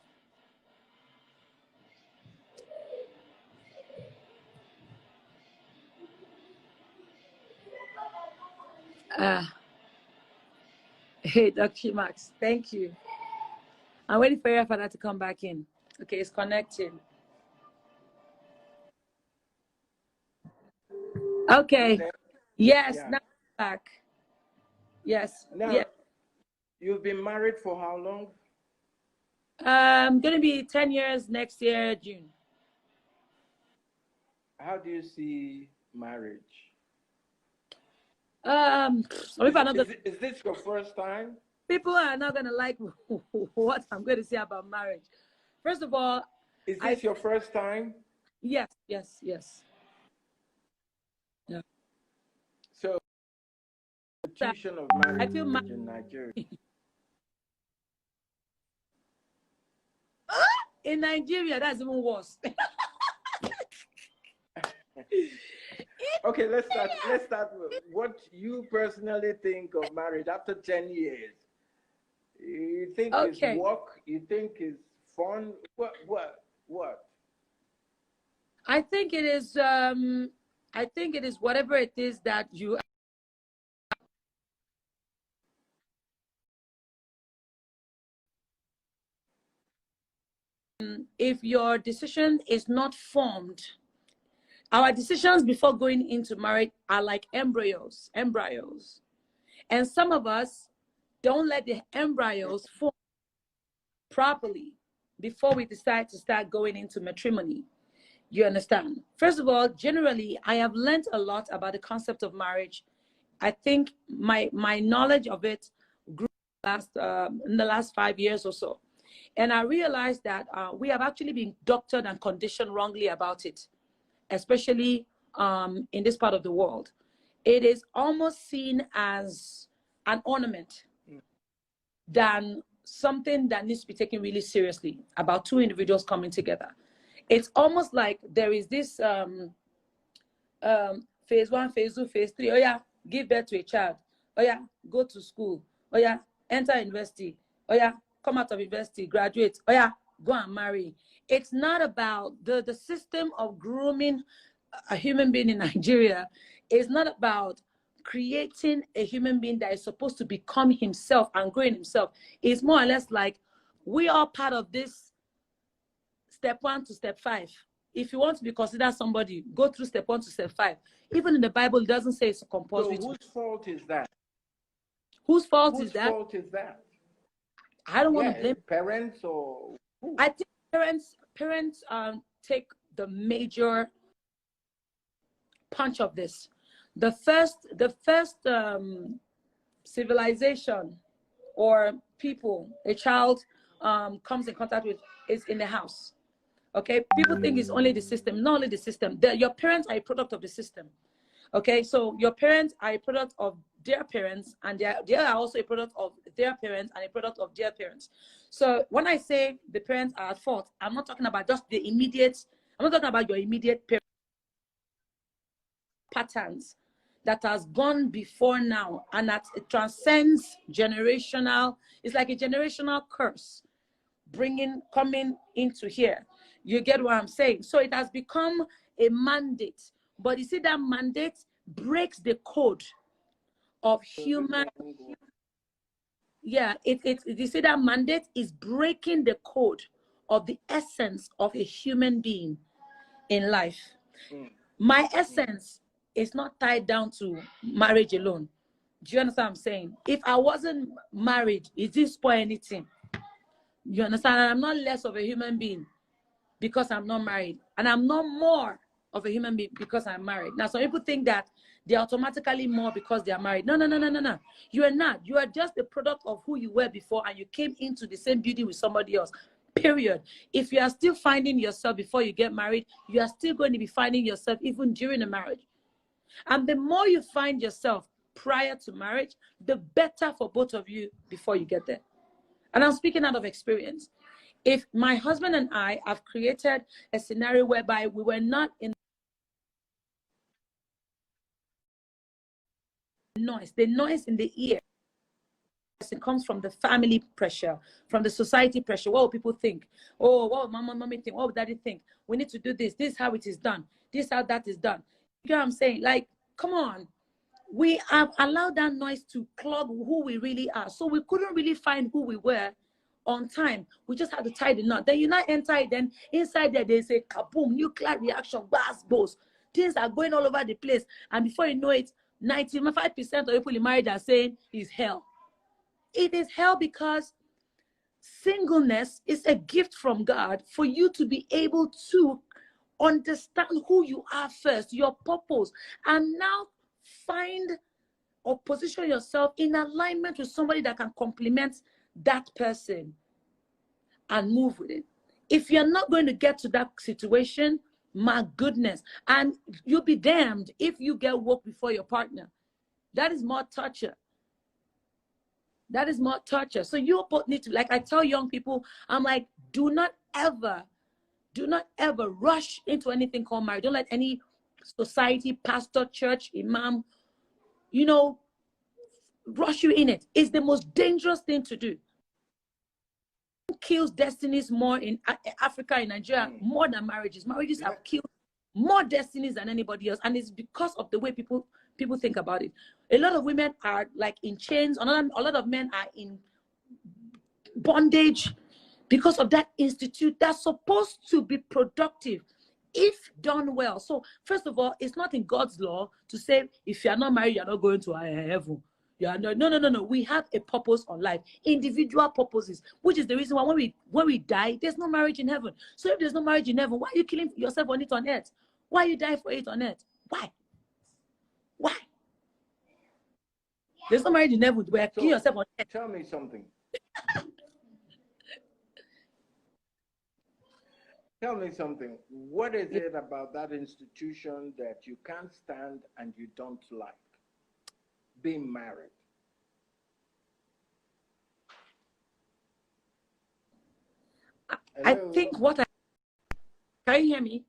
Uh, hey, Dr. Max, thank you. I'm waiting for your father to come back in. Okay, it's connecting. You Okay. there? Yes. Yeah. Now I'm back. Yes. Now, Yeah. you've been married for how long? Gonna be 10 years next year, June. How do you see marriage? Some people are not gonna, Is this your first time? people are not gonna like what I'm going to say about marriage. First of all, Is I this your first time? yes, yes, yes. Yeah. So, That institution of I feel marriage in Nigeria. in Nigeria that's even worse. Okay, let's start with what you personally think of marriage after 10 years. You think it's Okay. work? You think it's fun? What? I think it is I think it is whatever it is that you, if your decision is not formed. Our decisions before going into marriage are like embryos. And some of us don't let the embryos form properly before we decide to start going into matrimony. You understand? First of all, generally, I have learned a lot about the concept of marriage. I think my knowledge of it grew in the last 5 years or so. And I realized that we have actually been doctored and conditioned wrongly about it, especially in this part of the world. It is almost seen as an ornament than something that needs to be taken really seriously about two individuals coming together. It's almost like there is this phase one, phase two, phase three. Oh yeah, give birth to a child. Oh yeah, go to school. Oh yeah, enter university. Oh yeah, come out of university, graduate. Oh yeah, go and marry. It's not about the system of grooming a human being in Nigeria. It's not about creating a human being that is supposed to become himself and growing himself. It's more or less like we are part of this step 1 to step 5. If you want to be considered somebody, go through step 1 to step 5. Even in the Bible, it doesn't say it's compulsory. So whose fault is that? Whose fault is Whose that? fault is that? I don't want to Yeah, blame parents or who? I think parents take the major punch of this. The first civilization or people a child comes in contact with is in the house. Okay, people think it's only the system. Not only the system. Your parents are a product of the system. Okay, so your parents are a product of their parents, and they are also a product of their parents and a product of their parents. So when I say the parents are at fault, I'm not talking about just the immediate. I'm not talking about your immediate parent patterns that has gone before now, and that it transcends generational. It's like a generational curse coming into here. You get what I'm saying? So it has become a mandate. But you see, that mandate breaks the code of human. Yeah, you see, that mandate is breaking the code of the essence of a human being in life. My essence is not tied down to marriage alone. Do you understand what I'm saying? If I wasn't married, it didn't spoil anything. You understand? And I'm not less of a human being because I'm not married. And I'm not more of a human being because I'm married. Now, some people think that they're automatically more because they are married. No, no, no, no, no, no. You are not. You are just the product of who you were before, and you came into the same building with somebody else. Period. If you are still finding yourself before you get married, you are still going to be finding yourself even during the marriage. And the more you find yourself prior to marriage, the better for both of you before you get there. And I'm speaking out of experience. If my husband and I have created a scenario whereby we were not in the noise in the ear, it comes from the family pressure, from the society pressure. What will people think? Oh, what will mama, mommy think? What will daddy think? We need to do this. This is how it is done. This is how that is done. You know what I'm saying? Like, come on. We have allowed that noise to clog who we really are. So we couldn't really find who we were on time. We just had to tie the knot. Then you now enter it, then inside there, there's a kaboom, nuclear reaction, blast, boss. things are going all over the place. And before you know it, 95% of people in marriage are saying it's hell. It is hell because singleness is a gift from God for you to be able to understand who you are first, your purpose, and now find or position yourself in alignment with somebody that can complement that person and move with it. If you're not going to get to that situation, my goodness, and you'll be damned if you get woke before your partner. That is more torture. That is more torture. So you both need to, like I tell young people, I'm like, do not ever rush into anything called marriage. Don't let any society, pastor, church, imam, rush you in it. It's the most dangerous thing to do. Kills destinies more in Africa, in Nigeria, more than marriages. Marriages have killed more destinies than anybody else, and it's because of the way people think about it. A lot of women are like in chains. A lot of men are in bondage because of that institute that's supposed to be productive if done well. So first of all, it's not in God's law to say if you're not married, you're not going to heaven. No. We have a purpose on life, individual purposes, which is the reason why when we die, there's no marriage in heaven. So if there's no marriage in heaven, why are you killing yourself on it on earth? Why are you dying for it on earth? Why? There's no marriage in heaven. Where you kill yourself on earth. Tell me something. Tell me something. What is it about that institution that you can't stand and you don't like? Being married. I think can you hear me?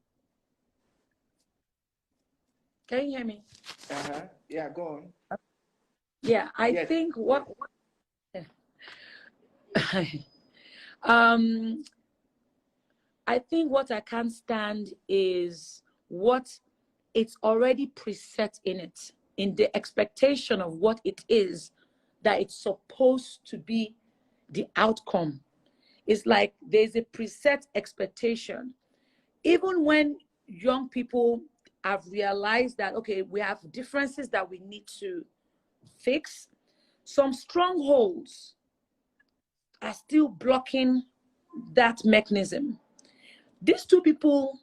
Can you hear me? Yeah, go on. Yeah, I think what I think what I can't stand is what it's already preset in the expectation of what it is that it's supposed to be the outcome. It's like there's a preset expectation. Even when young people have realized that, okay, we have differences that we need to fix, some strongholds are still blocking that mechanism. These two people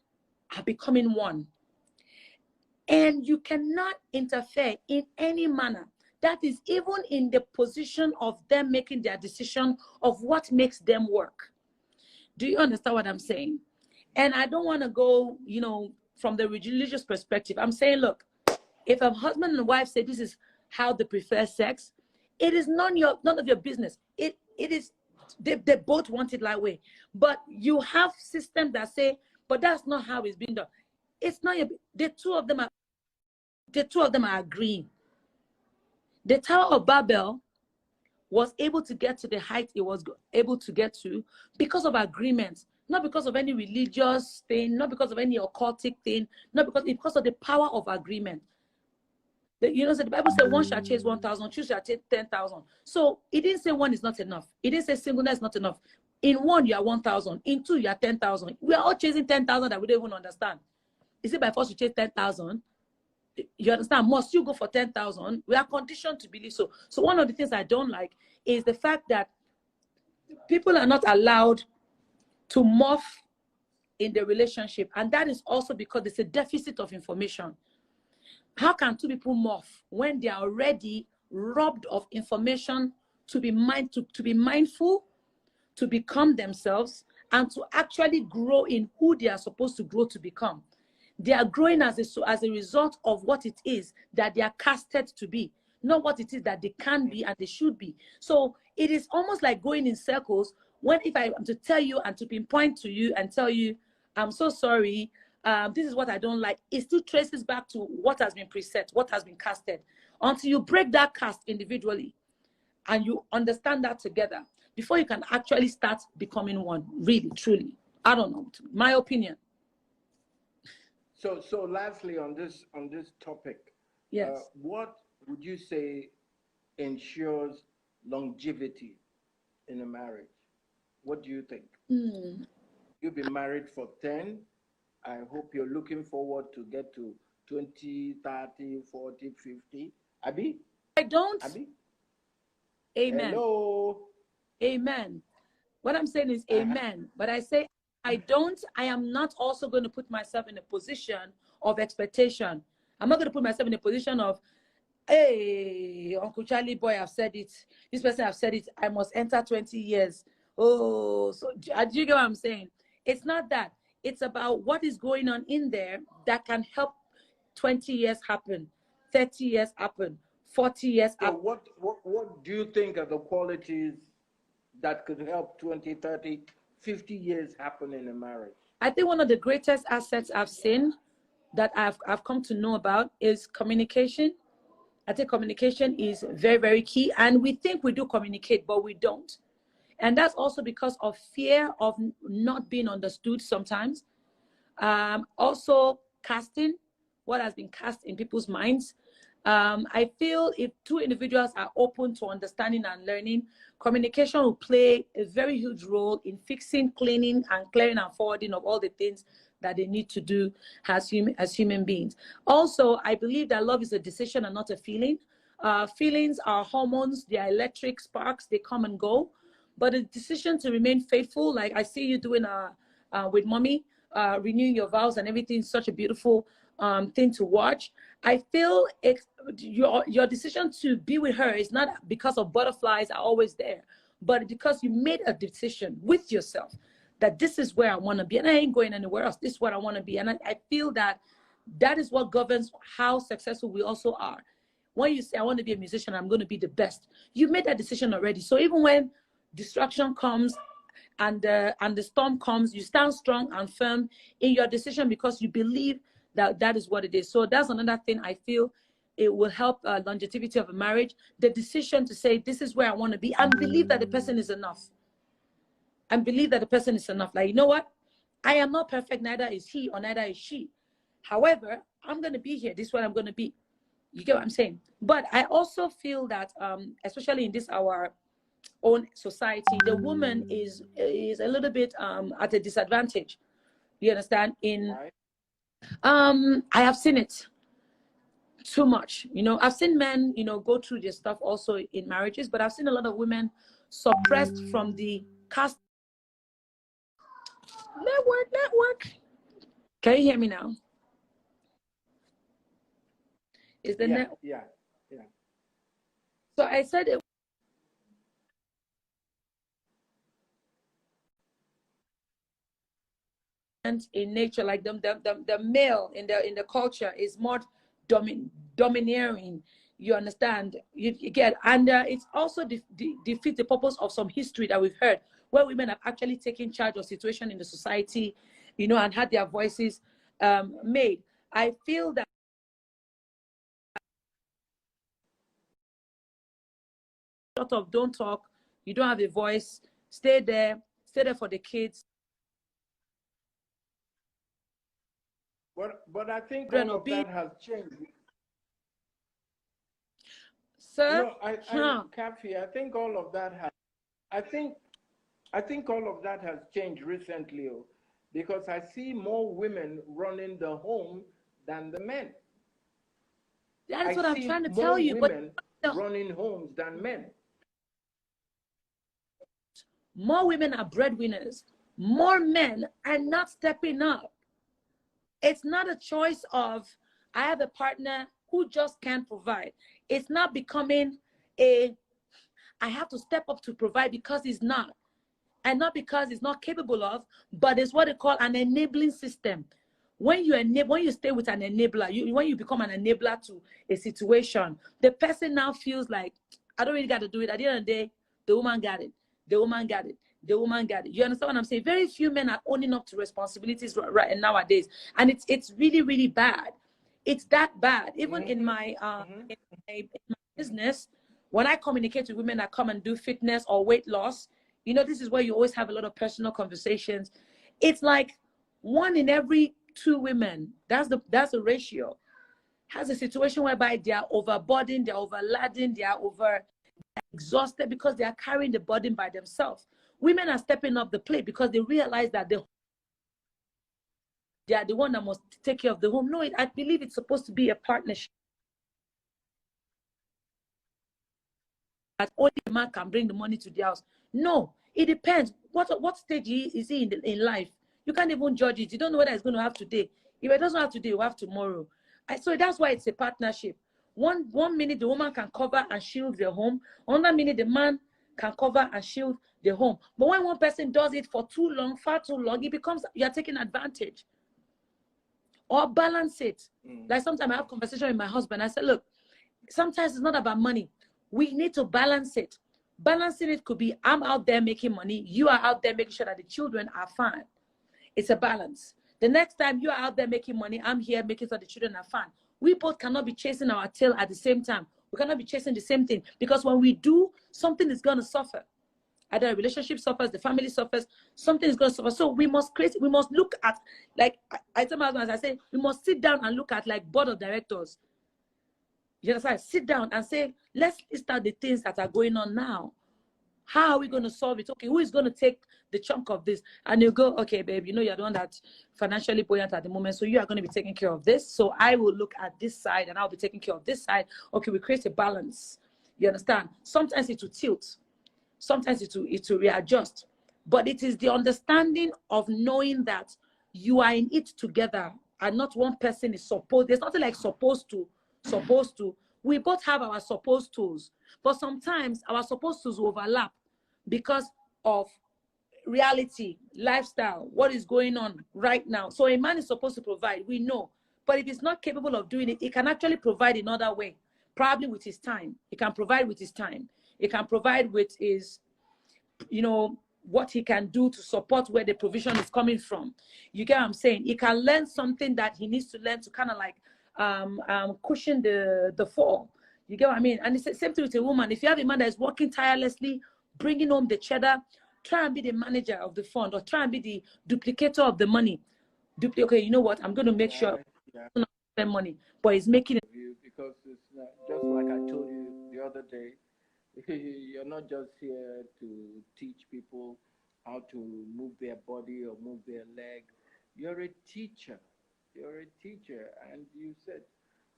are becoming one. And you cannot interfere in any manner. That is even in the position of them making their decision of what makes them work. Do you understand what I'm saying? And I don't want to go, from the religious perspective. I'm saying, look, if a husband and wife say this is how they prefer sex, it is none of your business. It is, they both want it that way. But you have systems that say, but that's not how it's been done. It's not the two of them are agreeing. The Tower of Babel was able to get to the height it was able to get to because of agreement, not because of any religious thing, not because of any occultic thing, not because of the power of agreement. So the Bible said one shall chase 1,000, two shall chase 10,000. So it didn't say one is not enough. It didn't say singleness is not enough. In one, you are 1,000. In two, you are 10,000. We are all chasing 10,000 that we don't even understand. Is it by force to chase 10,000? You understand? Must you go for 10,000? We are conditioned to believe so. So one of the things I don't like is the fact that people are not allowed to morph in the relationship. And that is also because there's a deficit of information. How can two people morph when they are already robbed of information to be mindful, to become themselves, and to actually grow in who they are supposed to grow to become? They are growing as a result of what it is that they are casted to be, not what it is that they can be and they should be. So it is almost like going in circles when if I am to tell you and to pinpoint to you and tell you, I'm so sorry, this is what I don't like, it still traces back to what has been preset, what has been casted. Until you break that cast individually and you understand that together, before you can actually start becoming one, really, truly. I don't know, my opinion. So lastly on this topic, yes, what would you say ensures longevity in a marriage? What do you think? You've been married for 10. I hope you're looking forward to get to 20, 30, 40, 50. Abi? I don't. Abi? Amen. Hello? Amen. What I'm saying is amen. But I say I don't. I am not also going to put myself in a position of expectation. I'm not going to put myself in a position of, hey, Uncle Charlie Boy, I've said it. This person have said it. I must enter 20 years. Oh, so do you get what I'm saying? It's not that. It's about what is going on in there that can help 20 years happen, 30 years happen, 40 years So happen. what do you think are the qualities that could help 20, 30, 50 years happen in a marriage? I think one of the greatest assets I've seen that I've come to know about is communication. I think communication is very, very key. And we think we do communicate, but we don't. And that's also because of fear of not being understood sometimes. Also, casting, what has been cast in people's minds. I feel if two individuals are open to understanding and learning, communication will play a very huge role in fixing, cleaning, and clearing and forwarding of all the things that they need to do as human beings. Also, I believe that love is a decision and not a feeling. Feelings are hormones, they are electric sparks, they come and go. But the decision to remain faithful, like I see you doing with mommy, renewing your vows and everything, is such a beautiful thing to watch. I feel your decision to be with her is not because of butterflies are always there, but because you made a decision with yourself that this is where I want to be and I ain't going anywhere else. This is what I want to be. And I feel that that is what governs how successful we also are. When you say, I want to be a musician, I'm going to be the best, you made that decision already. So even when distraction comes and the storm comes, you stand strong and firm in your decision because you believe that that is what it is. So that's another thing I feel it will help longevity of a marriage. The decision to say, this is where I want to be, and believe that the person is enough. And believe that the person is enough. Like, you know what? I am not perfect, neither is he or neither is she. However, I'm going to be here. This is what I'm going to be. You get what I'm saying? But I also feel that, especially in this our own society, the woman is a little bit at a disadvantage. You understand? I have seen it too much. You know, I've seen men, you know, go through this stuff also in marriages, but I've seen a lot of women suppressed from the cast. Network. Can you hear me now? Is the network? Yeah. So I said it. In nature, like the male in the culture is more domineering. You understand? You get, and it's also defeat the purpose of some history that we've heard, where women have actually taken charge of situation in the society, you know, and had their voices made. I feel that sort of don't talk, you don't have a voice, stay there for the kids. But I think all of that has changed. Sir, no, Kaffy, I think all of that has. I think all of that has changed recently, because I see more women running the home than the men. That's what I'm trying to tell you. Women running homes than men. More women are breadwinners. More men are not stepping up. It's not a choice of, I have a partner who just can't provide. It's not becoming I have to step up to provide because he's not. And not because he's not capable of, but it's what they call an enabling system. When you stay with an enabler, when you become an enabler to a situation, the person now feels like, I don't really got to do it. At the end of the day, the woman got it. The woman got it. The woman got it. You understand what I'm saying? Very few men are owning up to responsibilities right nowadays, and it's really, really bad. It's that bad. Even in my business, when I communicate with women that come and do fitness or weight loss, you know, this is where you always have a lot of personal conversations. It's like 1 in every 2 women, that's the ratio, has a situation whereby they are overburdened, they're overladen, they are exhausted because they are carrying the burden by themselves. Women are stepping up the plate because they realize that they are the one that must take care of the home. No, I believe it's supposed to be a partnership. That only a man can bring the money to the house. No, it depends. What stage is he in life? You can't even judge it. You don't know whether it's going to have today. If it doesn't have today, it will have tomorrow. So that's why it's a partnership. One minute the woman can cover and shield the home. Another minute the man can cover and shield the home. But when one person does it for too long, far too long, it becomes you're taking advantage. Or balance it. Like sometimes I have conversation with my husband. I said, look, sometimes it's not about money. We need to balance it. Balancing it could be I'm out there making money. You are out there making sure that the children are fine. It's a balance. The next time you are out there making money, I'm here making sure the children are fine. We both cannot be chasing our tail at the same time. We cannot be chasing the same thing, because when we do, something is going to suffer. Either a relationship suffers, the family suffers, something is going to suffer. So we must look at, like I tell my husband, as I say, we must sit down and look at like board of directors. You understand? Sit down and say, let's start the things that are going on now. How are we going to solve it? Okay, who is going to take the chunk of this? And you go, okay, babe, you know you're the one that's financially buoyant at the moment, so you are going to be taking care of this. So I will look at this side and I'll be taking care of this side. Okay, we create a balance. You understand? Sometimes it will tilt. Sometimes it will readjust. But it is the understanding of knowing that you are in it together and not one person is supposed. There's nothing like supposed to. We both have our supposed tools, but sometimes our supposed tools overlap because of reality, lifestyle, what is going on right now. So a man is supposed to provide, we know, but if he's not capable of doing it, he can actually provide another way, probably with his time. He can provide with his time. He can provide with his, you know, what he can do to support where the provision is coming from. You get what I'm saying? He can learn something that he needs to learn to kind of like cushion the fall. You get what I mean? And it's the same thing with a woman. If you have a man that is working tirelessly, bringing home the cheddar, try and be the manager of the fund, or try and be the duplicator of the money. Okay, you know what? I'm going to make sure I'm not spend money, but he's making it. Because it's not, just like I told you the other day, you're not just here to teach people how to move their body or move their leg. You're a teacher. You're a teacher, and you said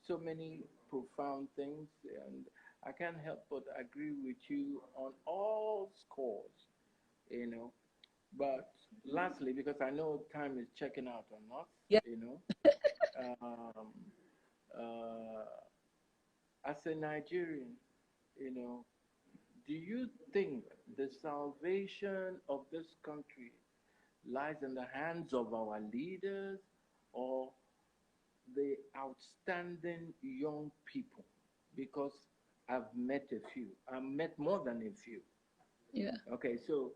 so many profound things, and I can't help but agree with you on all scores, you know. But lastly, because I know time is checking out on us, Yeah. you know, as a Nigerian, you know, do you think the salvation of this country lies in the hands of our leaders or the outstanding young people? Because I've met a few. I've met more than a few. Yeah. Okay, so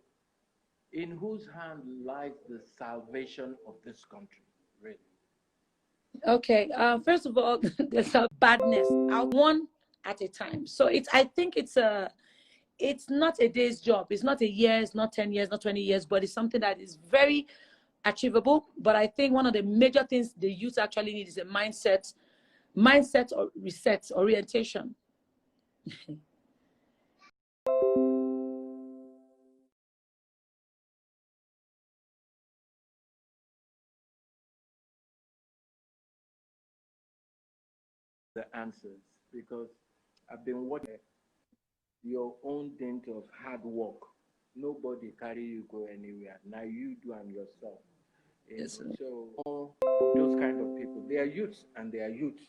in whose hand lies the salvation of this country, really? Okay. First of all, there's a badness out one at a time. So I think it's not a day's job. It's not a year. It's not 10 years, not 20 years, but it's something that is very achievable. But I think one of the major things the youth actually need is a mindset or reset, orientation. The answers, because I've been watching your own dint of hard work. Nobody carry you go anywhere. Now you do them yourself. Yes, So all of those kind of people, they are youths and they are youths.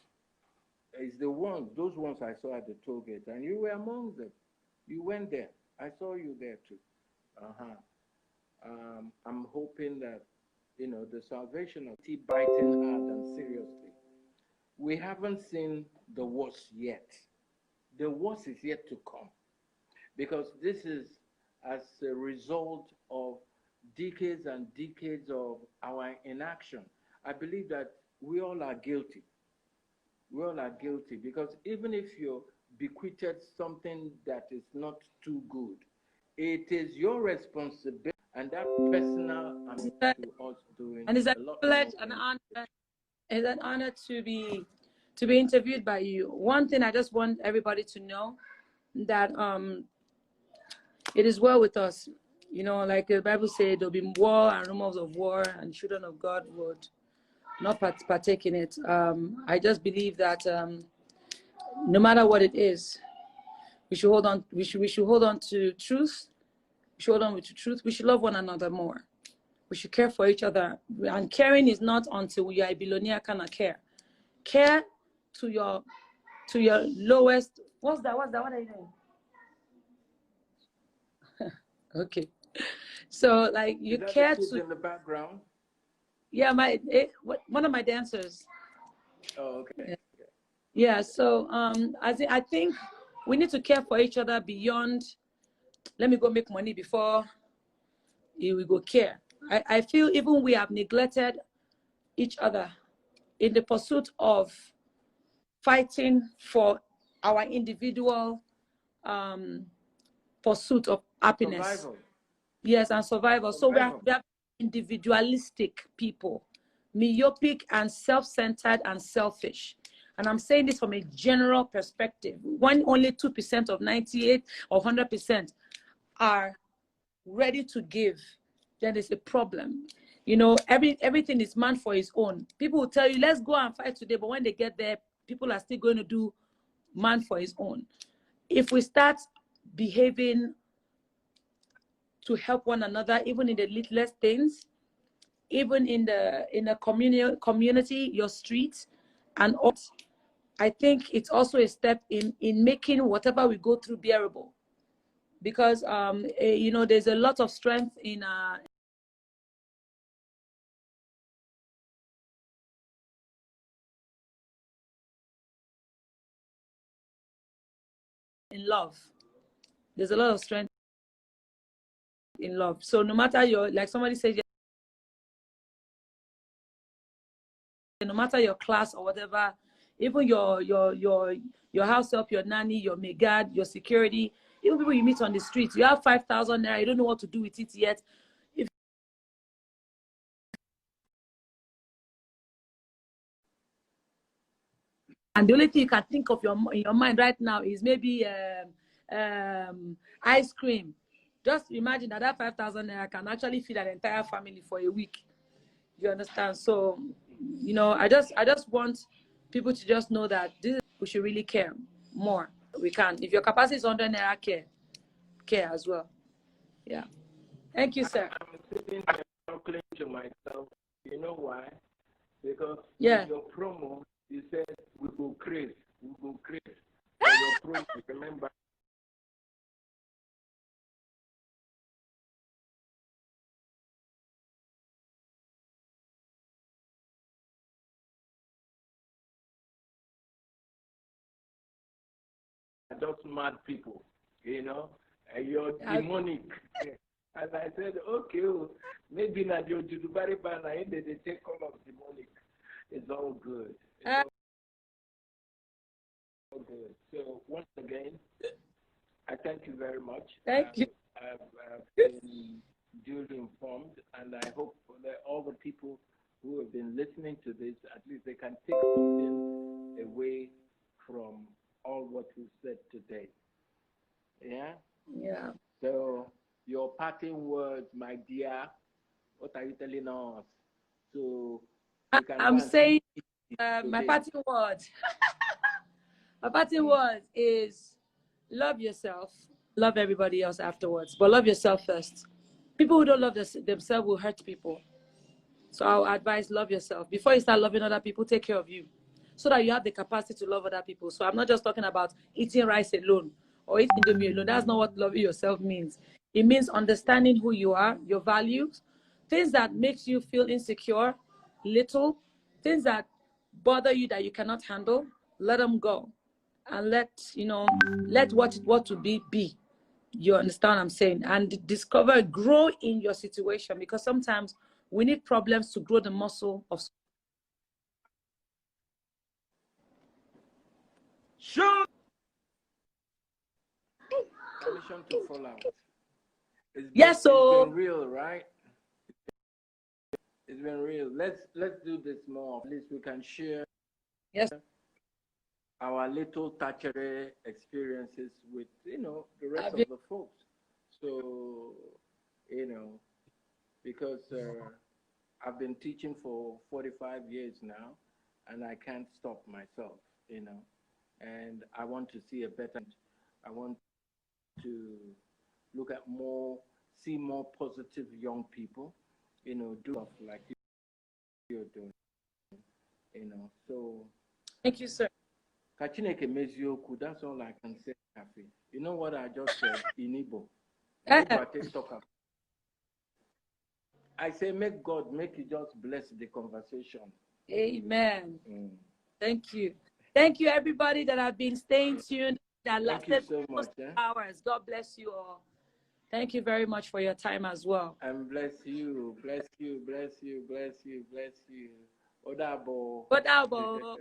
It's those ones I saw at the toll gate, and you were among them. You went there. I saw you there too. I'm hoping that, you know, the salvation of tea biting hard and seriously. We haven't seen the worst yet. The worst is yet to come, because this is as a result of decades and decades of our inaction. I believe that we all are guilty. We all are guilty, because even if you bequeathed something that is not too good, it is your responsibility and that personal and to us doing and it's a a lot privilege more and things. honor. It's an honor to be interviewed by you. One thing I just want everybody to know, that it is well with us. You know, like the Bible said, there'll be war and rumors of war, and children of God not partake in it. I just believe that no matter what it is, we should hold on. We should hold on to truth. We should hold on to truth. We should love one another more. We should care for each other. And caring is not until you are a billionaire kind of care. Care to your lowest. What's that? What are you doing? Okay. So like you care to in the background. Yeah, one of my dancers. Oh, okay. Yeah. So I think we need to care for each other beyond. Let me go make money before we go care. I feel even we have neglected each other in the pursuit of fighting for our individual pursuit of happiness. Survival. Yes, and survival. Survival. So we are individualistic people, myopic and self-centered and selfish. And I'm saying this from a general perspective. When only 2% of 98 or 100% are ready to give, then there's a problem. You know, everything is man for his own. People will tell you, let's go and fight today, but when they get there, people are still going to do man for his own. If we start behaving to help one another, even in the littlest things, even in the community, your street, and all, I think it's also a step in making whatever we go through bearable. Because you know, there's a lot of strength in love. There's a lot of strength in love. So no matter your, like somebody said, no matter your class or whatever, even your house help, your nanny, your maid, your security, even people you meet on the street, you have 5,000 naira, you don't know what to do with it yet. And the only thing you can think of in your mind right now is maybe ice cream. Just imagine that 5,000 naira can actually feed an entire family for a week. You understand? So, you know, I just want people to just know that we should really care more. We can. If your capacity is 100 naira, care as well. Yeah. Thank you, sir. I'm sitting here talking to myself. You know why? Because in your promo, you said we go craze. We go craze. For your promo, remember? Those mad people, you know, you're demonic. And I said, okay, maybe not your Judubari Bana, they take all of demonic. It's all good. It's all good. So once again, I thank you very much. Thank you. I've been duly informed, and I hope that all the people who have been listening to this, at least they can take something away from all what we said today. Yeah? Yeah. So, your parting words, my dear, what are you telling us? So, I'm saying my parting word. My parting word is love yourself. Love everybody else afterwards, but love yourself first. People who don't love themselves will hurt people. So I'll advise love yourself. Before you start loving other people, take care of you so that you have the capacity to love other people. So I'm not just talking about eating rice alone or eating indomie alone. That's not what loving yourself means. It means understanding who you are, your values, things that makes you feel insecure, little, things that bother you that you cannot handle, let them go. And let what to be. You understand what I'm saying? And discover, grow in your situation, because sometimes we need problems to grow the muscle of. Sure. Permission to fall out. It's been real, right? It's been real. Let's do this more. At least we can share our little Thatcher experiences with the rest of the folks. So because I've been teaching for 45 years now, and I can't stop myself, you know. And I want to see a better. I want to look at more, see more positive young people, you know, do stuff like you're doing, you know. So, Thank you, sir. Kachineke Mezioku, that's all I can say, Kaffy. You know what I just said in Igbo? In Igbo, I take talk. I say, make God, make you just bless the conversation. Amen. Thank you. Thank you, everybody that have been staying tuned. That lasted so much, hours. God bless you all. Thank you very much for your time as well. And bless you, bless you, bless you, bless you, bless you. Odabo. Odabo.